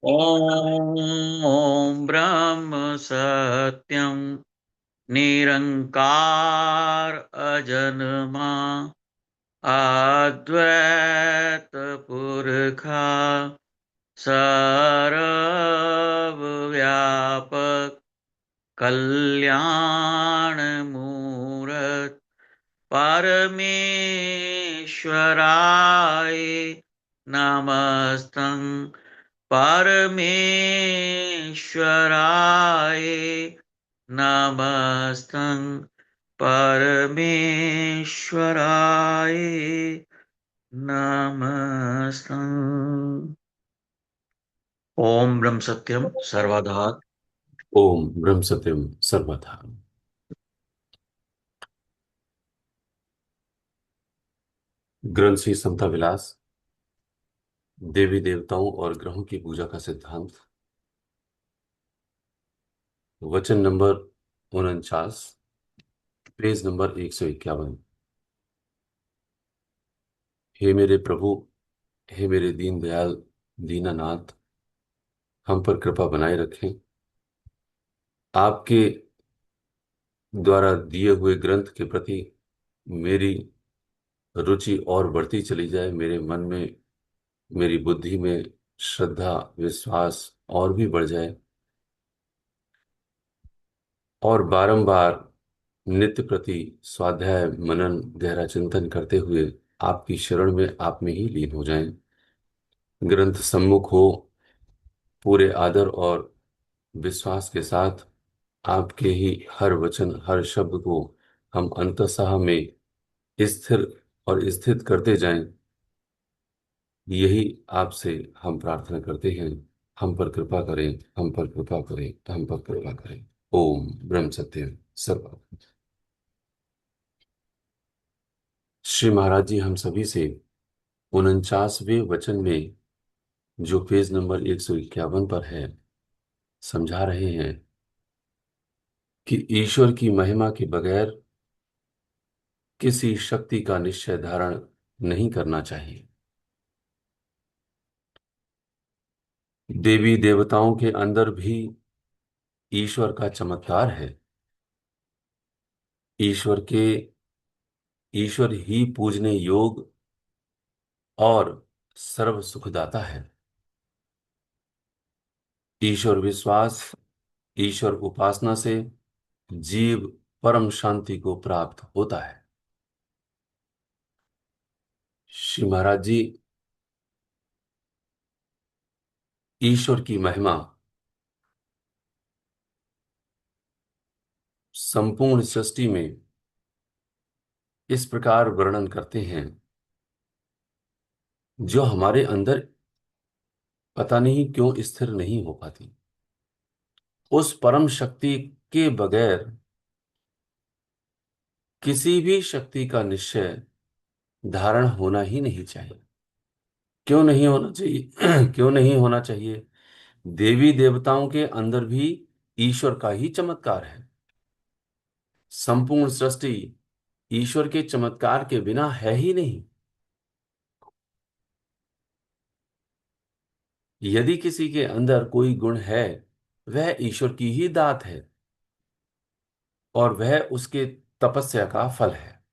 ॐ ब्रह्म सत्यं निरंकार अजन्मा अद्वैत पुरखा सर्वव्यापक कल्याण मूरत परमेश्वराय नमस्तं परमेश्वराय नमस्तं परमेश्वराय नमस्तम्। ओम ब्रह्म सत्यम सर्वधा। ओम ब्रह्म सत्यम सर्वथा। ग्रंथ श्री समता विलास, देवी देवताओं और ग्रहों की पूजा का सिद्धांत। वचन नंबर 49, पेज नंबर 151। हे मेरे प्रभु, हे मेरे दीन दयाल दीनानाथ, हम पर कृपा बनाए रखें। आपके द्वारा दिए हुए ग्रंथ के प्रति मेरी रुचि और बढ़ती चली जाए, मेरे मन में, मेरी बुद्धि में श्रद्धा विश्वास और भी बढ़ जाए, और बारंबार नित्य प्रति स्वाध्याय मनन गहरा चिंतन करते हुए आपकी शरण में, आप में ही लीन हो जाएं। ग्रंथ सम्मुख हो, पूरे आदर और विश्वास के साथ आपके ही हर वचन हर शब्द को हम अंतःसाह में स्थिर और स्थित करते जाएं। यही आपसे हम प्रार्थना करते हैं। हम पर कृपा करें, हम पर कृपा करें, हम पर कृपा करें। ओम ब्रह्म सत्य सर्व। श्री महाराज जी हम सभी से 49वें वचन में, जो पेज नंबर 151 पर है, समझा रहे हैं कि ईश्वर की महिमा के बगैर किसी शक्ति का निश्चय धारण नहीं करना चाहिए। देवी देवताओं के अंदर भी ईश्वर का चमत्कार है। ईश्वर के ईश्वर ही पूजने योग और सर्व सुखदाता है। ईश्वर विश्वास, ईश्वर उपासना से जीव परम शांति को प्राप्त होता है। श्री महाराज जी, ईश्वर की महिमा संपूर्ण सृष्टि में इस प्रकार वर्णन करते हैं, जो हमारे अंदर पता नहीं क्यों स्थिर नहीं हो पाती। उस परम शक्ति के बगैर किसी भी शक्ति का निश्चय धारण होना ही नहीं चाहिए। क्यों नहीं होना चाहिए? क्यों नहीं होना चाहिए? देवी देवताओं के अंदर भी ईश्वर का ही चमत्कार है। संपूर्ण सृष्टि ईश्वर के चमत्कार के बिना है ही नहीं। यदि किसी के अंदर कोई गुण है, वह ईश्वर की ही दात है और वह उसके तपस्या का फल है।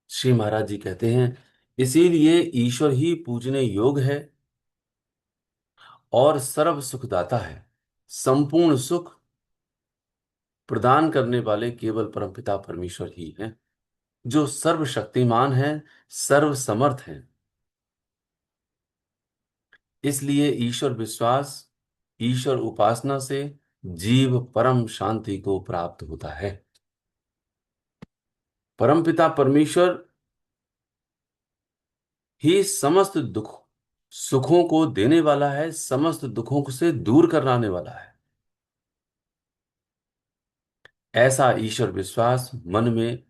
श्री महाराज जी कहते हैं, इसीलिए ईश्वर ही पूजने योग है और सर्व सुखदाता है। संपूर्ण सुख प्रदान करने वाले केवल परमपिता परमेश्वर ही हैं, जो सर्वशक्तिमान हैं, सर्व समर्थ हैं। इसलिए ईश्वर विश्वास, ईश्वर उपासना से जीव परम शांति को प्राप्त होता है। परमपिता परमेश्वर ही समस्त दुख सुखों को देने वाला है, समस्त दुखों से दूर कराने वाला है। ऐसा ईश्वर विश्वास मन में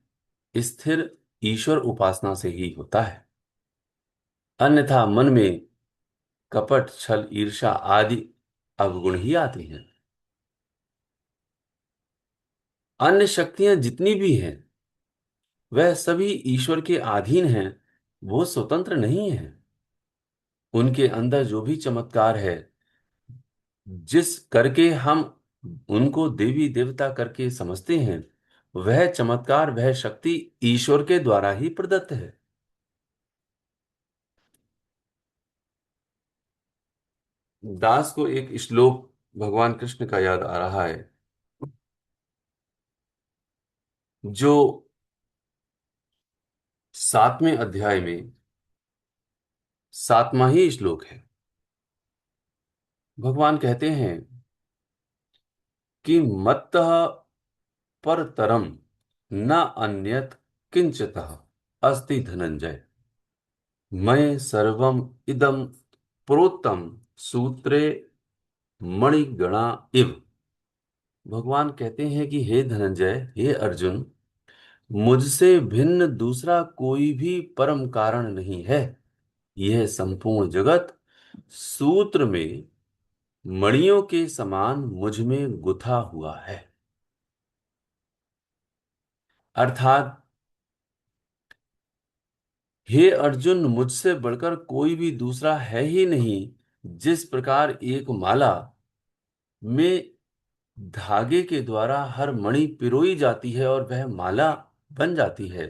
स्थिर ईश्वर उपासना से ही होता है। अन्यथा मन में कपट छल ईर्ष्या आदि अवगुण ही आते हैं। अन्य शक्तियां जितनी भी हैं, वह सभी ईश्वर के अधीन हैं, वो स्वतंत्र नहीं है। उनके अंदर जो भी चमत्कार है, जिस करके हम उनको देवी देवता करके समझते हैं, वह चमत्कार, वह शक्ति ईश्वर के द्वारा ही प्रदत्त है। दास को एक श्लोक भगवान कृष्ण का याद आ रहा है, जो 7वें अध्याय में 7वां ही श्लोक है। भगवान कहते हैं कि मत्तः परतरम न अन्यत् किंचितः अस्ति धनंजय, मैं सर्वम इदम प्रोतम सूत्रे मणिगणा इव। भगवान कहते हैं कि हे धनंजय, हे अर्जुन, मुझसे भिन्न दूसरा कोई भी परम कारण नहीं है। यह संपूर्ण जगत सूत्र में मणियों के समान मुझ में गुथा हुआ है। अर्थात हे अर्जुन, मुझसे बढ़कर कोई भी दूसरा है ही नहीं। जिस प्रकार एक माला में धागे के द्वारा हर मणि पिरोई जाती है और वह माला बन जाती है,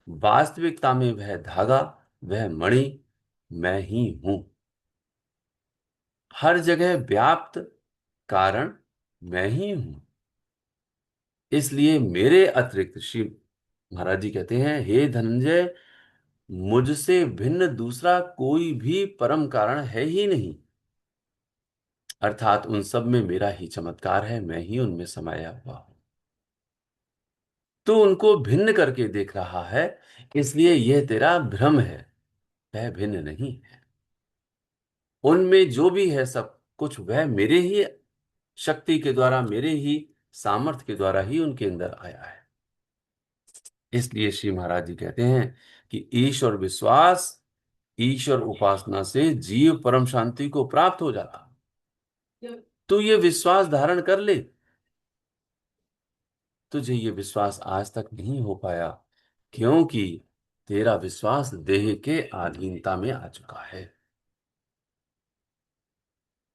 वास्तविकता में वह धागा, वह मणि मैं ही हूं। हर जगह व्याप्त कारण मैं ही हूं। इसलिए मेरे अतिरिक्त, श्री महाराज जी कहते हैं, हे धनंजय, मुझसे भिन्न दूसरा कोई भी परम कारण है ही नहीं। अर्थात उन सब में मेरा ही चमत्कार है, मैं ही उनमें समाया हुआ हूं। तो उनको भिन्न करके देख रहा है, इसलिए यह तेरा भ्रम है, वह भिन्न नहीं है। उनमें जो भी है सब कुछ वह मेरे ही शक्ति के द्वारा, मेरे ही सामर्थ्य के द्वारा ही उनके अंदर आया है। इसलिए श्री महाराज जी कहते हैं कि ईश्वर विश्वास, ईश्वर उपासना से जीव परम शांति को प्राप्त हो जाता। तो ये विश्वास धारण कर ले। तुझे ये विश्वास आज तक नहीं हो पाया, क्योंकि तेरा विश्वास देह के अधीनता में आ चुका है।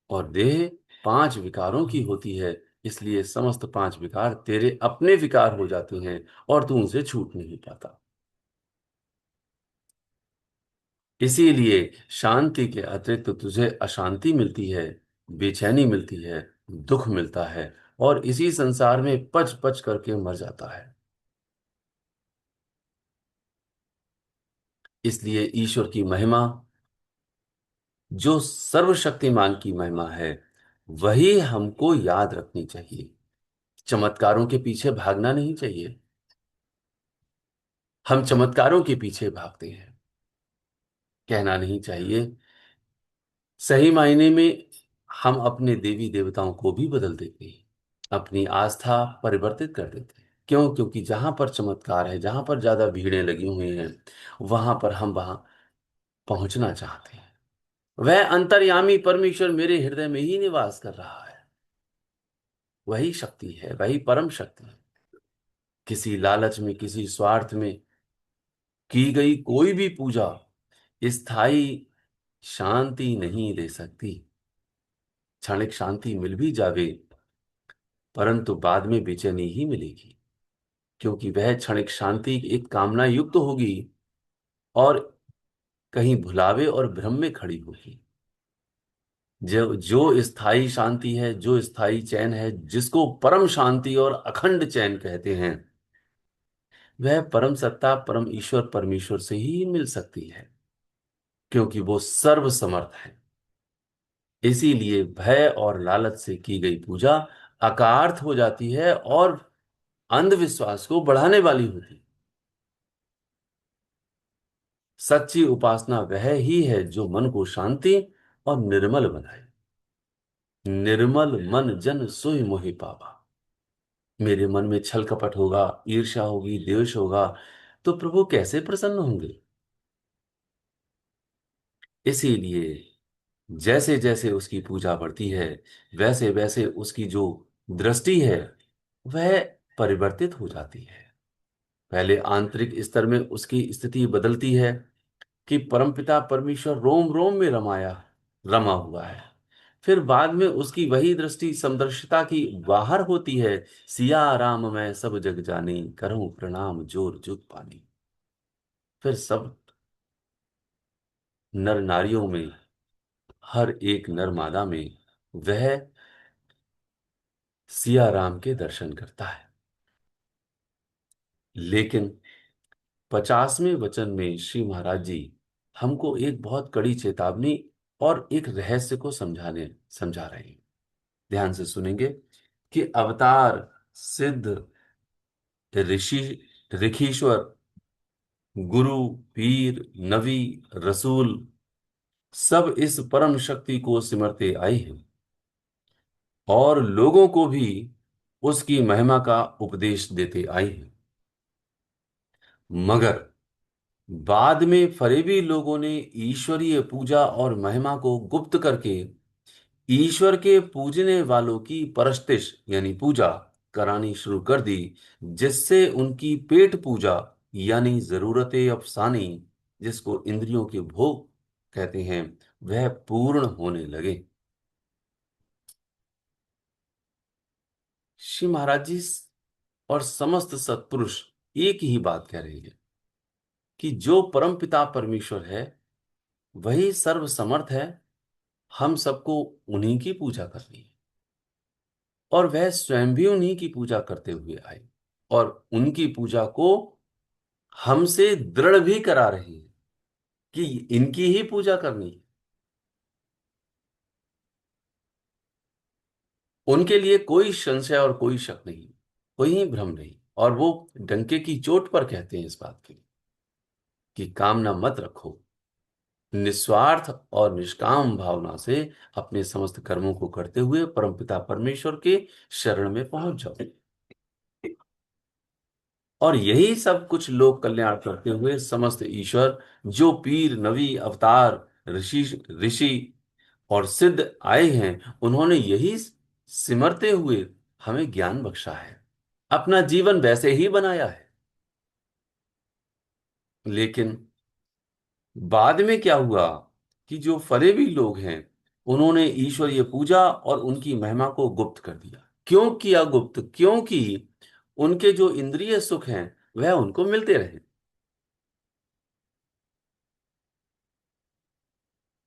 और देह 5 विकारों की होती है, इसलिए समस्त 5 विकार तेरे अपने विकार हो जाते हैं और तू उनसे छूट नहीं पाता। इसीलिए शांति के अतिरिक्त तुझे अशांति मिलती है, बेचैनी मिलती है, दुख मिलता है, और इसी संसार में पच पच करके मर जाता है। इसलिए ईश्वर की महिमा, जो सर्वशक्तिमान की महिमा है, वही हमको याद रखनी चाहिए। चमत्कारों के पीछे भागना नहीं चाहिए। हम चमत्कारों के पीछे भागते हैं। कहना नहीं चाहिए, सही मायने में हम अपने देवी देवताओं को भी बदल देते हैं, अपनी आस्था परिवर्तित कर देते हैं। क्यों? क्योंकि जहां पर चमत्कार है, जहां पर ज्यादा भीड़ें लगी हुई हैं, वहां पर हम वहां पहुंचना चाहते हैं। वह अंतर्यामी परमेश्वर मेरे हृदय में ही निवास कर रहा है। वही शक्ति है, वही परम शक्ति है। किसी लालच में, किसी स्वार्थ में की गई कोई भी पूजा स्थायी शांति नहीं दे सकती। क्षणिक शांति मिल भी जावे, परंतु बाद में बेचैनी ही मिलेगी, क्योंकि वह क्षणिक शांति एक कामना युक्त होगी और कहीं भुलावे और भ्रम में खड़ी होगी। जो जो स्थायी शांति है, जो स्थायी चैन है, जिसको परम शांति और अखंड चैन कहते हैं, वह परम सत्ता, परम ईश्वर परमेश्वर से ही मिल सकती है, क्योंकि वो सर्व समर्थ है। इसीलिए भय और लालच से की गई पूजा अकार्थ हो जाती है और अंधविश्वास को बढ़ाने वाली होती है। सच्ची उपासना वह ही है जो मन को शांति और निर्मल बनाए। निर्मल मन जन सोई मोहि पावा। मेरे मन में छल कपट होगा, ईर्ष्या होगी, द्वेष होगा, तो प्रभु कैसे प्रसन्न होंगे? इसीलिए जैसे जैसे उसकी पूजा बढ़ती है, वैसे वैसे उसकी जो दृष्टि है वह परिवर्तित हो जाती है। पहले आंतरिक स्तर में उसकी स्थिति बदलती है, कि परमपिता परमेश्वर रोम रोम में रमा हुआ है। फिर बाद में उसकी वही दृष्टि समदर्शिता की बाहर होती है, सिया राम मैं सब जग जानी, करूं प्रणाम जोर जुग पानी। फिर सब नर नारियों में, हर एक नर मादा में वह सिया राम के दर्शन करता है। लेकिन 50वें वचन में श्री महाराज जी हमको एक बहुत कड़ी चेतावनी और एक रहस्य को समझा रहे हैं। ध्यान से सुनेंगे कि अवतार, सिद्ध, ऋषि, ऋखीश्वर, गुरु, पीर, नबी, रसूल सब इस परम शक्ति को सिमरते आए हैं और लोगों को भी उसकी महिमा का उपदेश देते आए हैं। मगर बाद में फरेबी लोगों ने ईश्वरीय पूजा और महिमा को गुप्त करके ईश्वर के पूजने वालों की परस्तिश यानी पूजा करानी शुरू कर दी, जिससे उनकी पेट पूजा यानी जरूरतें अफसानी, जिसको इंद्रियों के भोग कहते हैं, वह पूर्ण होने लगे। श्री महाराज जी और समस्त सत्पुरुष एक ही बात कह रहे हैं कि जो परमपिता परमेश्वर है वही सर्वसमर्थ है, हम सबको उन्हीं की पूजा करनी है। और वह स्वयं भी उन्हीं की पूजा करते हुए आए और उनकी पूजा को हमसे दृढ़ भी करा रहे हैं कि इनकी ही पूजा करनी है। उनके लिए कोई संशय और कोई शक नहीं, कोई भ्रम नहीं। और वो डंके की चोट पर कहते हैं इस बात के लिए कि कामना मत रखो, निस्वार्थ और निष्काम भावना से अपने समस्त कर्मों को करते हुए परमपिता परमेश्वर के शरण में पहुंच जाओ। और यही सब कुछ लोक कल्याण करते हुए समस्त ईश्वर जो पीर, नवी, अवतार, ऋषि ऋषि और सिद्ध आए हैं, उन्होंने यही सिमरते हुए हमें ज्ञान बख्शा है, अपना जीवन वैसे ही बनाया है। लेकिन बाद में क्या हुआ कि जो फरेबी लोग हैं उन्होंने ईश्वरीय पूजा और उनकी महिमा को गुप्त कर दिया। क्यों किया गुप्त? क्योंकि उनके जो इंद्रिय सुख हैं वह उनको मिलते रहे।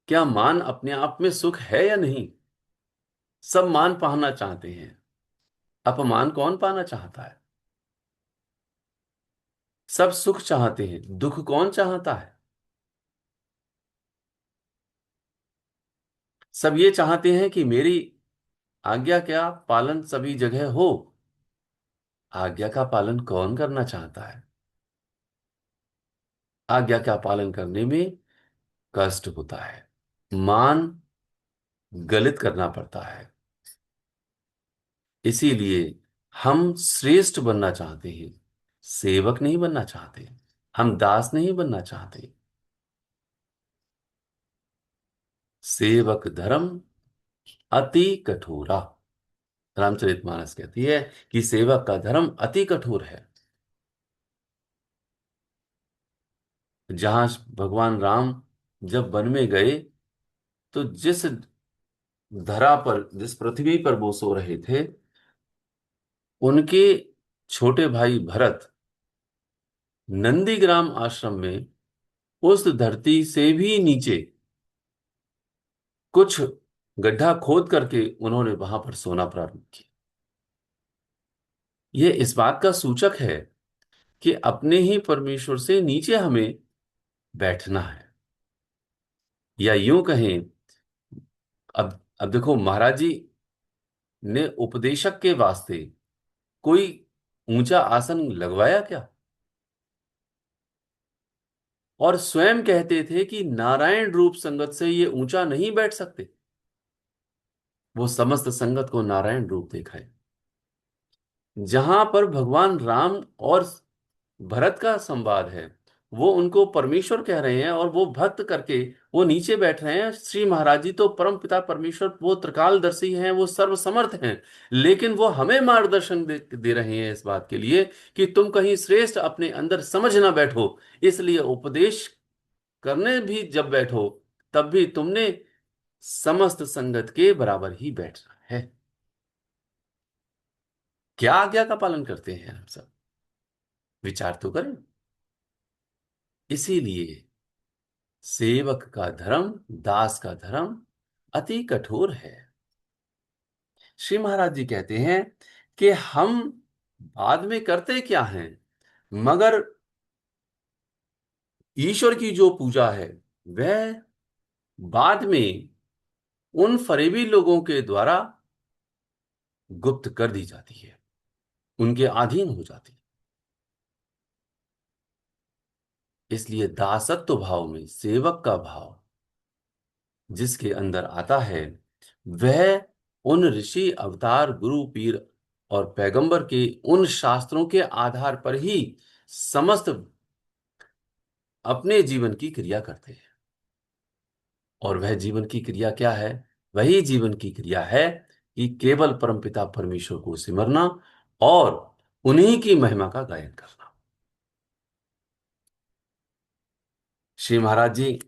क्या मान अपने आप में सुख है या नहीं? सब मान पाना चाहते हैं, अपमान कौन पाना चाहता है? सब सुख चाहते हैं, दुख कौन चाहता है? सब ये चाहते हैं कि मेरी आज्ञा का पालन सभी जगह हो। आज्ञा का पालन कौन करना चाहता है? आज्ञा का पालन करने में कष्ट होता है, मान गलित करना पड़ता है। इसीलिए हम श्रेष्ठ बनना चाहते हैं, सेवक नहीं बनना चाहते, हम दास नहीं बनना चाहते। सेवक धर्म अति कठोरा, रामचरितमानस कहती है कि सेवक का धर्म अति कठोर है। जहां भगवान राम जब वन में गए तो जिस धरा पर, जिस पृथ्वी पर वो सो रहे थे, उनके छोटे भाई भरत नंदीग्राम आश्रम में उस धरती से भी नीचे कुछ गड्ढा खोद करके उन्होंने वहां पर सोना प्रारंभ किया। यह इस बात का सूचक है कि अपने ही परमेश्वर से नीचे हमें बैठना है। या यूं कहें, अब देखो, महाराज जी ने उपदेशक के वास्ते कोई ऊंचा आसन लगवाया क्या? और स्वयं कहते थे कि नारायण रूप संगत से ये ऊंचा नहीं बैठ सकते। वो समस्त संगत को नारायण रूप देखा है। जहां पर भगवान राम और भरत का संवाद है, वो उनको परमेश्वर कह रहे हैं और वो भक्त करके वो नीचे बैठ रहे हैं। श्री महाराज जी तो परम पिता परमेश्वर, वो त्रिकालदर्शी हैं, वो सर्वसमर्थ हैं, लेकिन वो हमें मार्गदर्शन दे रहे हैं इस बात के लिए कि तुम कहीं श्रेष्ठ अपने अंदर समझ ना बैठो। इसलिए उपदेश करने भी जब बैठो तब भी तुमने समस्त संगत के बराबर ही बैठना है। क्या आज्ञा का पालन करते हैं हम सब, विचार तो करें। इसीलिए सेवक का धर्म, दास का धर्म अति कठोर है। श्री महाराज जी कहते हैं कि हम बाद में करते क्या हैं, मगर ईश्वर की जो पूजा है वह बाद में उन फरेबी लोगों के द्वारा गुप्त कर दी जाती है, उनके अधीन हो जाती है। इसलिए दासत्व भाव में सेवक का भाव जिसके अंदर आता है, वह उन ऋषि अवतार गुरु पीर और पैगंबर के उन शास्त्रों के आधार पर ही समस्त अपने जीवन की क्रिया करते हैं। और वह जीवन की क्रिया क्या है? वही जीवन की क्रिया है कि केवल परमपिता परमेश्वर को सिमरना और उन्हीं की महिमा का गायन करना। श्री महाराज जी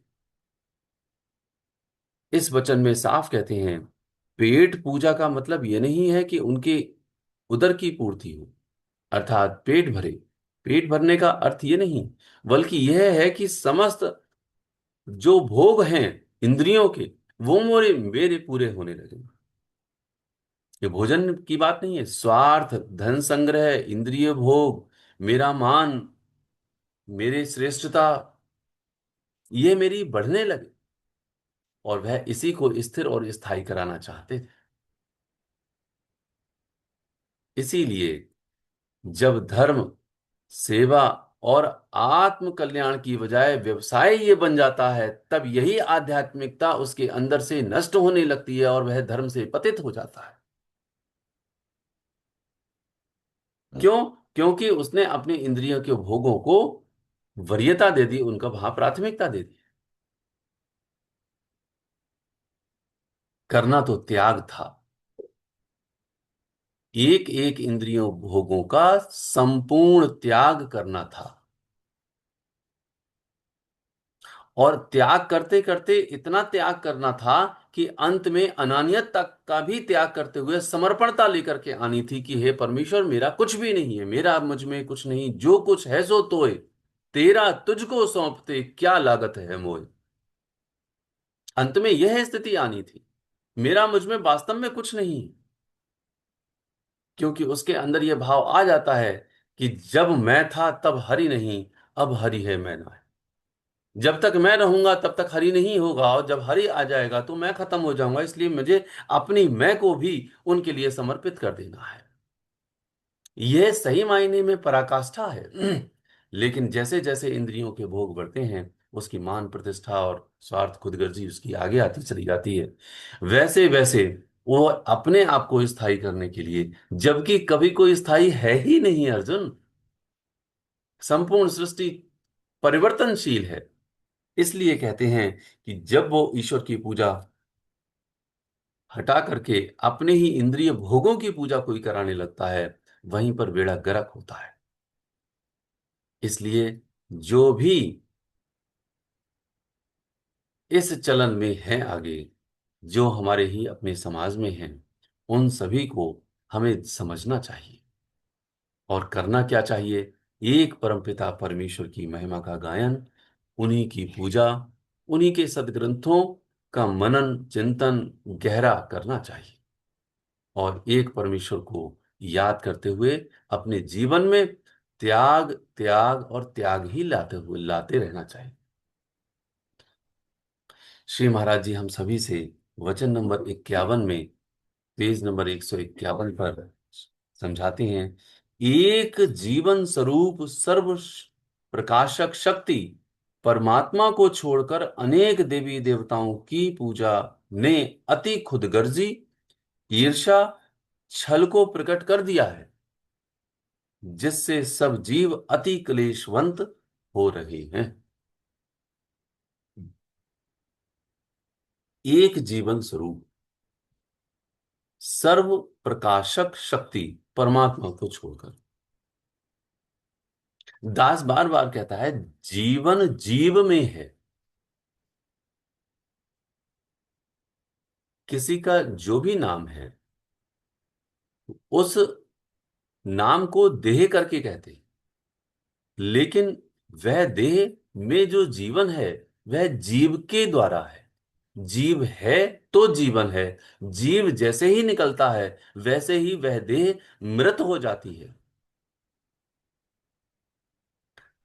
इस वचन में साफ कहते हैं, पेट पूजा का मतलब यह नहीं है कि उनके उदर की पूर्ति हो, अर्थात पेट भरे। पेट भरने का अर्थ ये नहीं, बल्कि यह है कि समस्त जो भोग हैं इंद्रियों के, वो मेरे मेरे पूरे होने लगे। ये भोजन की बात नहीं है, स्वार्थ, धन संग्रह, इंद्रिय भोग, मेरा मान, मेरी श्रेष्ठता, ये मेरी बढ़ने लगे। और वह इसी को स्थिर और स्थायी कराना चाहते थे। इसीलिए जब धर्म, सेवा और आत्म कल्याण की बजाय व्यवसाय ये बन जाता है, तब यही आध्यात्मिकता उसके अंदर से नष्ट होने लगती है और वह धर्म से पतित हो जाता है। क्यों? क्योंकि उसने अपने इंद्रियों के भोगों को वरीयता दे दी, उनका वहां प्राथमिकता दे दी। करना तो त्याग था, एक एक इंद्रियों भोगों का संपूर्ण त्याग करना था। और त्याग करते करते इतना त्याग करना था कि अंत में अनानियत तक का भी त्याग करते हुए समर्पणता लेकर के आनी थी कि हे परमेश्वर, मेरा कुछ भी नहीं है, मेरा मुझ में कुछ नहीं, जो कुछ है सो तोय, तेरा तुझको सौंपते क्या लागत है मोय। अंत में यह स्थिति आनी थी, मेरा मुझ में वास्तव में कुछ नहीं। क्योंकि उसके अंदर यह भाव आ जाता है कि जब मैं था तब हरि नहीं, अब हरि है मैं ना। जब तक मैं रहूंगा तब तक हरि नहीं होगा, और जब हरि आ जाएगा तो मैं खत्म हो जाऊंगा। इसलिए मुझे अपनी मैं को भी उनके लिए समर्पित कर देना है। यह सही मायने में पराकाष्ठा है। लेकिन जैसे जैसे इंद्रियों के भोग बढ़ते हैं, उसकी मान प्रतिष्ठा और स्वार्थ खुदगर्जी उसकी आगे आती चली जाती है। वैसे वैसे वो अपने आप को स्थायी करने के लिए, जबकि कभी कोई स्थायी है ही नहीं अर्जुन, संपूर्ण सृष्टि परिवर्तनशील है। इसलिए कहते हैं कि जब वो ईश्वर की पूजा हटा करके अपने ही इंद्रिय भोगों की पूजा कोई कराने लगता है, वहीं पर बेड़ा गर्क होता है। इसलिए जो भी इस चलन में है आगे, जो हमारे ही अपने समाज में हैं, उन सभी को हमें समझना चाहिए और करना क्या चाहिए। एक परमपिता परमेश्वर की महिमा का गायन, उन्हीं की पूजा, उन्हीं के सदग्रंथों का मनन चिंतन गहरा करना चाहिए। और एक परमेश्वर को याद करते हुए अपने जीवन में त्याग त्याग और त्याग ही लाते रहना चाहिए। श्री महाराज जी हम सभी से वचन नंबर 51 में, पेज नंबर 151 पर समझाते हैं, एक जीवन स्वरूप सर्व प्रकाशक शक्ति परमात्मा को छोड़कर अनेक देवी देवताओं की पूजा ने अति खुदगर्जी, ईर्ष्या, छल को प्रकट कर दिया है, जिससे सब जीव अति क्लेशवंत हो रहे हैं। एक जीवन स्वरूप सर्व प्रकाशक शक्ति परमात्मा को छोड़कर, दास बार बार कहता है जीवन जीव में है। किसी का जो भी नाम है, उस नाम को देह करके कहते हैं। लेकिन वह देह में जो जीवन है, वह जीव के द्वारा है। जीव है तो जीवन है। जीव जैसे ही निकलता है, वैसे ही वह देह मृत हो जाती है।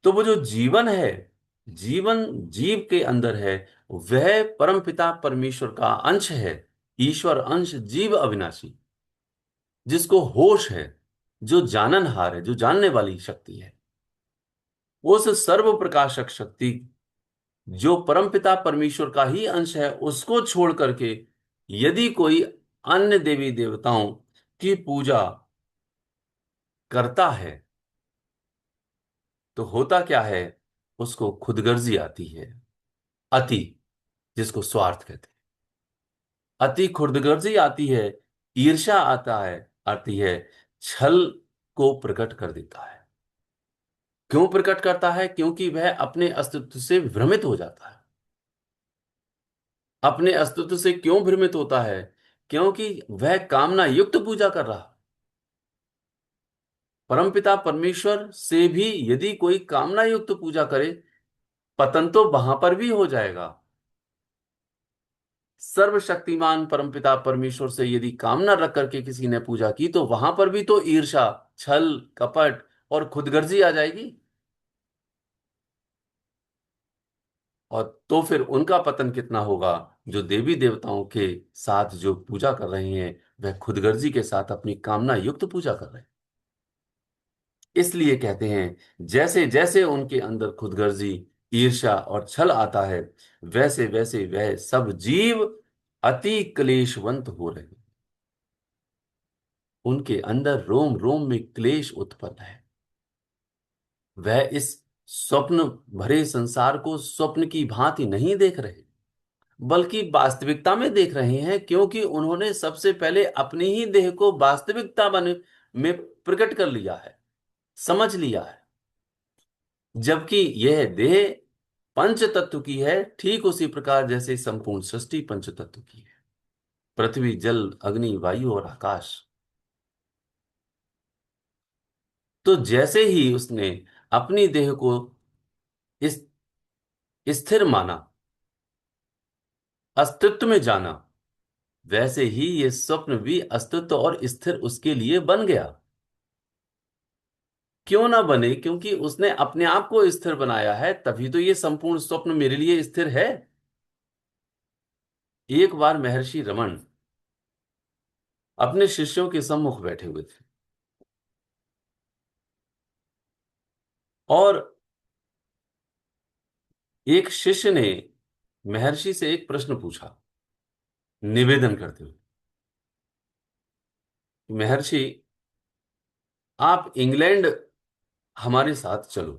तो वो जो जीवन है, जीवन जीव के अंदर है, वह परमपिता परमेश्वर का अंश है। ईश्वर अंश जीव अविनाशी, जिसको होश है, जो जाननहार है, जो जानने वाली शक्ति है। उस सर्व प्रकाशक शक्ति, जो परमपिता परमेश्वर का ही अंश है, उसको छोड़ करके यदि कोई अन्य देवी देवताओं की पूजा करता है, तो होता क्या है? उसको खुदगर्जी आती है। अति, जिसको स्वार्थ कहते हैं, अति खुदगर्जी आती है। ईर्ष्या आता है, आती है। छल को प्रकट कर देता है। क्यों प्रकट करता है? क्योंकि वह अपने अस्तित्व से भ्रमित हो जाता है। अपने अस्तित्व से क्यों भ्रमित होता है? क्योंकि वह कामना युक्त पूजा कर रहा। परमपिता परमेश्वर से भी यदि कोई कामना युक्त पूजा करे, पतन तो वहां पर भी हो जाएगा। सर्वशक्तिमान परमपिता परमेश्वर से यदि कामना रख करके किसी ने पूजा की, तो वहां पर भी तो ईर्ष्या, छल, कपट और खुदगर्जी आ जाएगी। और तो फिर उनका पतन कितना होगा? जो देवी देवताओं के साथ जो पूजा कर रहे हैं, वह खुदगर्जी के साथ अपनी कामना युक्त पूजा कर रहे हैं। इसलिए कहते हैं, जैसे जैसे उनके अंदर खुदगर्जी, ईर्ष्या और छल आता है, वैसे वैसे वह सब जीव अति क्लेशवंत हो रहे हैं। उनके अंदर रोम रोम में क्लेश उत्पन्न है। वह इस स्वप्न भरे संसार को स्वप्न की भांति नहीं देख रहे, बल्कि वास्तविकता में देख रहे हैं, क्योंकि उन्होंने सबसे पहले अपनी ही देह को वास्तविकता बने में प्रकट कर लिया है, समझ लिया है। जबकि यह देह पंच तत्व की है, ठीक उसी प्रकार जैसे संपूर्ण सृष्टि पंच तत्व की है। पृथ्वी, जल, अग्नि, वायु और आकाश। तो जैसे ही उसने अपनी देह को इस स्थिर माना, अस्तित्व में जाना, वैसे ही ये स्वप्न भी अस्तित्व और स्थिर उसके लिए बन गया। क्यों ना बने? क्योंकि उसने अपने आप को स्थिर बनाया है, तभी तो ये संपूर्ण स्वप्न मेरे लिए स्थिर है। एक बार महर्षि रमन अपने शिष्यों के सम्मुख बैठे हुए थे, और एक शिष्य ने महर्षि से एक प्रश्न पूछा, निवेदन करते हुए, महर्षि, आप इंग्लैंड हमारे साथ चलो।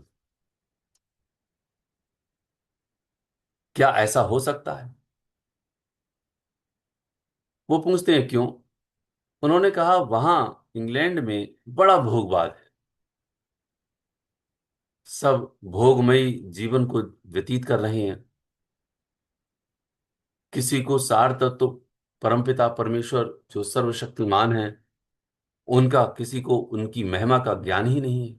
क्या ऐसा हो सकता है? वो पूछते हैं, क्यों? उन्होंने कहा, वहां इंग्लैंड में बड़ा भोगवाद है। सब भोगमयी जीवन को व्यतीत कर रहे हैं। किसी को सार तत्व तो परमपिता परमेश्वर जो सर्वशक्तिमान है, उनका, किसी को उनकी महिमा का ज्ञान ही नहीं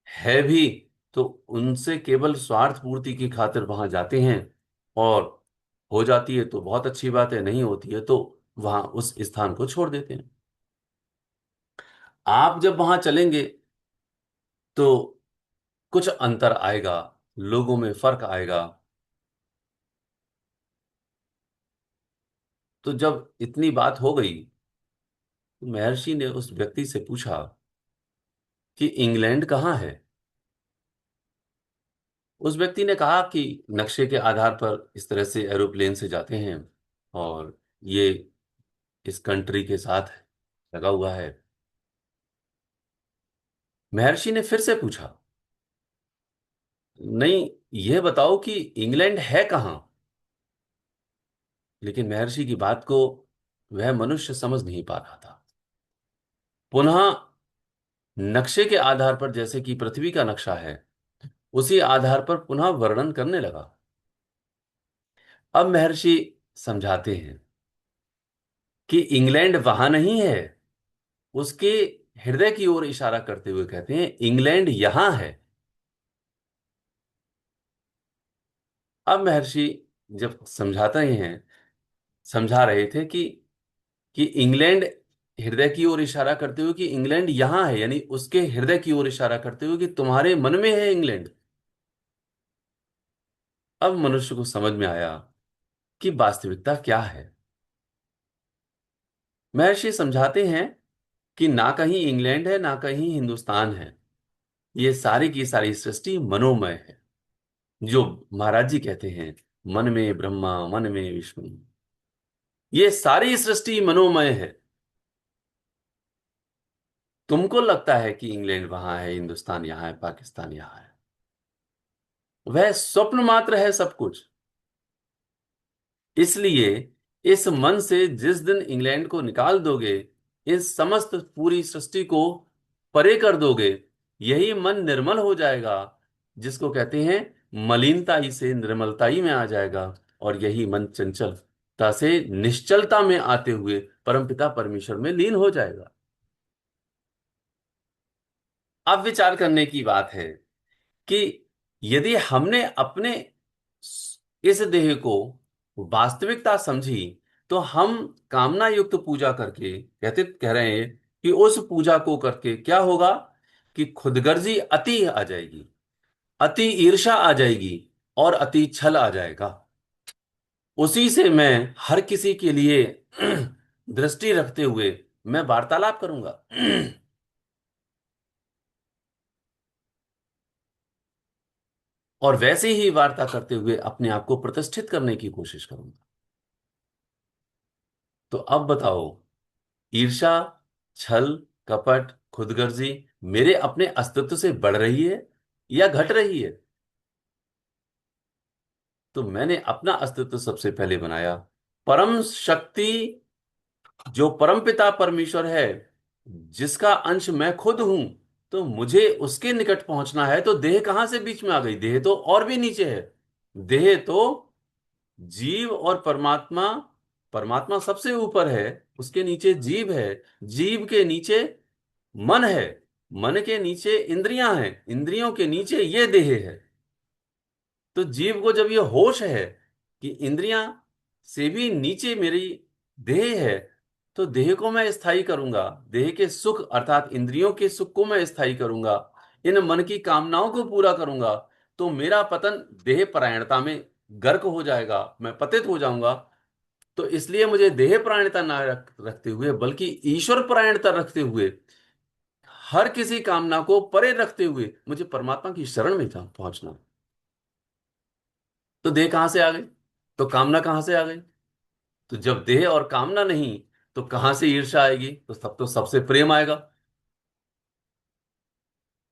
है भी, तो उनसे केवल स्वार्थ पूर्ति की खातिर वहां जाते हैं। और हो जाती है तो बहुत अच्छी बात है, नहीं होती है तो वहां उस स्थान को छोड़ देते हैं। आप जब वहां चलेंगे तो कुछ अंतर आएगा, लोगों में फर्क आएगा। तो जब इतनी बात हो गई, तो महर्षि ने उस व्यक्ति से पूछा कि इंग्लैंड कहाँ है। उस व्यक्ति ने कहा कि नक्शे के आधार पर इस तरह से एरोप्लेन से जाते हैं, और ये इस कंट्री के साथ लगा हुआ है। महर्षि ने फिर से पूछा, नहीं, यह बताओ कि इंग्लैंड है कहाँ। लेकिन महर्षि की बात को वह मनुष्य समझ नहीं पा रहा था। पुनः नक्शे के आधार पर, जैसे कि पृथ्वी का नक्शा है, उसी आधार पर पुनः वर्णन करने लगा। अब महर्षि समझाते हैं कि इंग्लैंड वहां नहीं है, उसके हृदय की ओर इशारा करते हुए कहते हैं इंग्लैंड यहां है। अब महर्षि जब समझाते हैं, समझा रहे थे कि इंग्लैंड, हृदय की ओर इशारा करते हुए कि इंग्लैंड यहां है, यानी उसके हृदय की ओर इशारा करते हुए कि तुम्हारे मन में है इंग्लैंड। अब मनुष्य को समझ में आया कि वास्तविकता क्या है। महर्षि समझाते हैं कि ना कहीं इंग्लैंड है, ना कहीं हिंदुस्तान है, ये सारी की सारी सृष्टि मनोमय है। जो महाराज जी कहते हैं, मन में ब्रह्मा मन में विष्णु, ये सारी सृष्टि मनोमय है। तुमको लगता है कि इंग्लैंड वहां है, हिंदुस्तान यहां है, पाकिस्तान यहां है, वह स्वप्न मात्र है सब कुछ। इसलिए इस मन से जिस दिन इंग्लैंड को निकाल दोगे, इस समस्त पूरी सृष्टि को परे कर दोगे, यही मन निर्मल हो जाएगा, जिसको कहते हैं मलिनताई से निर्मलताई में आ जाएगा। और यही मन चंचलता से निश्चलता में आते हुए परमपिता परमेश्वर में लीन हो जाएगा। अब विचार करने की बात है कि यदि हमने अपने इस देह को वास्तविकता समझी, तो हम कामना युक्त पूजा करके कहते कह रहे हैं कि उस पूजा को करके क्या होगा कि खुदगर्जी अति आ जाएगी, अति ईर्ष्या आ जाएगी, और अति छल आ जाएगा। उसी से मैं हर किसी के लिए दृष्टि रखते हुए मैं वार्तालाप करूंगा। और वैसे ही वार्ता करते हुए अपने आप को प्रतिष्ठित करने की कोशिश करूंगा। तो अब बताओ, ईर्ष्या, छल, कपट, खुदगर्जी मेरे अपने अस्तित्व से बढ़ रही है या घट रही है? तो मैंने अपना अस्तित्व सबसे पहले बनाया। परम शक्ति जो परमपिता परमेश्वर है, जिसका अंश मैं खुद हूं, तो मुझे उसके निकट पहुंचना है। तो देह कहां से बीच में आ गई? देह तो और भी नीचे है। देह तो जीव और परमात्मा, परमात्मा सबसे ऊपर है, उसके नीचे जीव है, जीव के नीचे मन है, मन के नीचे इंद्रियां हैं, इंद्रियों के नीचे ये देह है। तो जीव को जब ये होश है कि इंद्रियां से भी नीचे मेरी देह है, तो देह को मैं स्थायी करूंगा, देह के सुख अर्थात इंद्रियों के सुख को मैं स्थायी करूंगा, इन मन की कामनाओं को पूरा करूंगा, तो मेरा पतन देह परायणता में गर्क हो जाएगा, मैं पतित हो जाऊंगा। तो इसलिए मुझे देह परायणता ना रखते हुए, बल्कि ईश्वर परायणता रखते हुए, हर किसी कामना को परे रखते हुए मुझे परमात्मा की शरण में पहुंचना। तो देह कहां से आ गई? तो कामना कहां से आ गई? तो जब देह और कामना नहीं, तो कहां से ईर्ष्या आएगी? तो तब तो सबसे प्रेम आएगा।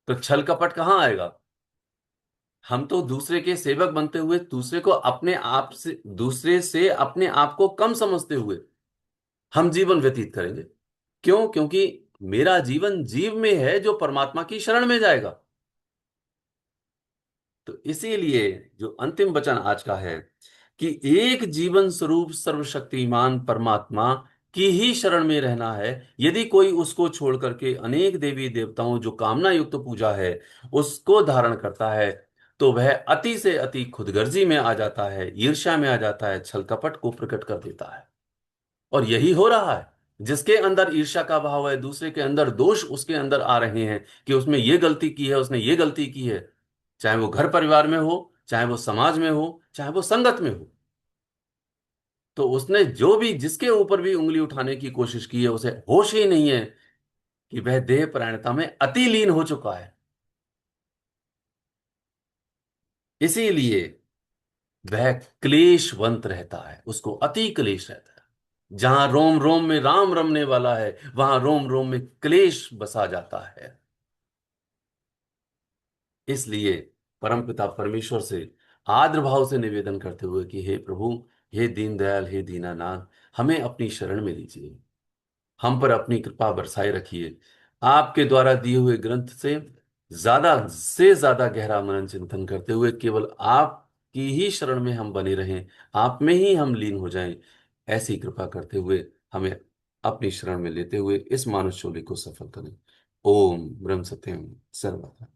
तो छल कपट कहां आएगा? हम तो दूसरे के सेवक बनते हुए, दूसरे को अपने आप से, दूसरे से अपने आप को कम समझते हुए हम जीवन व्यतीत करेंगे। क्यों? क्योंकि मेरा जीवन जीव में है जो परमात्मा की शरण में जाएगा। तो इसीलिए जो अंतिम वचन आज का है कि एक जीवन स्वरूप सर्वशक्तिमान परमात्मा की ही शरण में रहना है। यदि कोई उसको छोड़ करके अनेक देवी देवताओं, जो कामना युक्त पूजा है, उसको धारण करता है, तो वह अति से अति खुदगर्जी में आ जाता है, ईर्ष्या में आ जाता है, छल कपट को प्रकट कर देता है। और यही हो रहा है। जिसके अंदर ईर्ष्या का भाव है, दूसरे के अंदर दोष उसके अंदर आ रहे हैं कि उसने ये गलती की है, उसने ये गलती की है, चाहे वो घर परिवार में हो, चाहे वो समाज में हो, चाहे वो संगत में हो। तो उसने जो भी, जिसके ऊपर भी उंगली उठाने की कोशिश की है, उसे होश ही नहीं है कि वह देह परायणता में अति लीन हो चुका है। इसीलिए वह क्लेशवंत रहता है, उसको अति क्लेश रहता है। जहां रोम रोम में राम रमने वाला है, वहां रोम रोम में क्लेश बसा जाता है। इसलिए परमपिता परमेश्वर से आदर भाव से निवेदन करते हुए कि हे प्रभु, हे दीनदयाल, हे दीनानाथ, हमें अपनी शरण में लीजिए, हम पर अपनी कृपा बरसाए रखिए। आपके द्वारा दिए हुए ग्रंथ से ज्यादा गहरा मनन चिंतन करते हुए केवल आपकी ही शरण में हम बने रहें, आप में ही हम लीन हो जाएं, ऐसी कृपा करते हुए हमें अपनी शरण में लेते हुए इस मानुष चोली को सफल करें। ओम ब्रह्म सत्यम सर्वदा।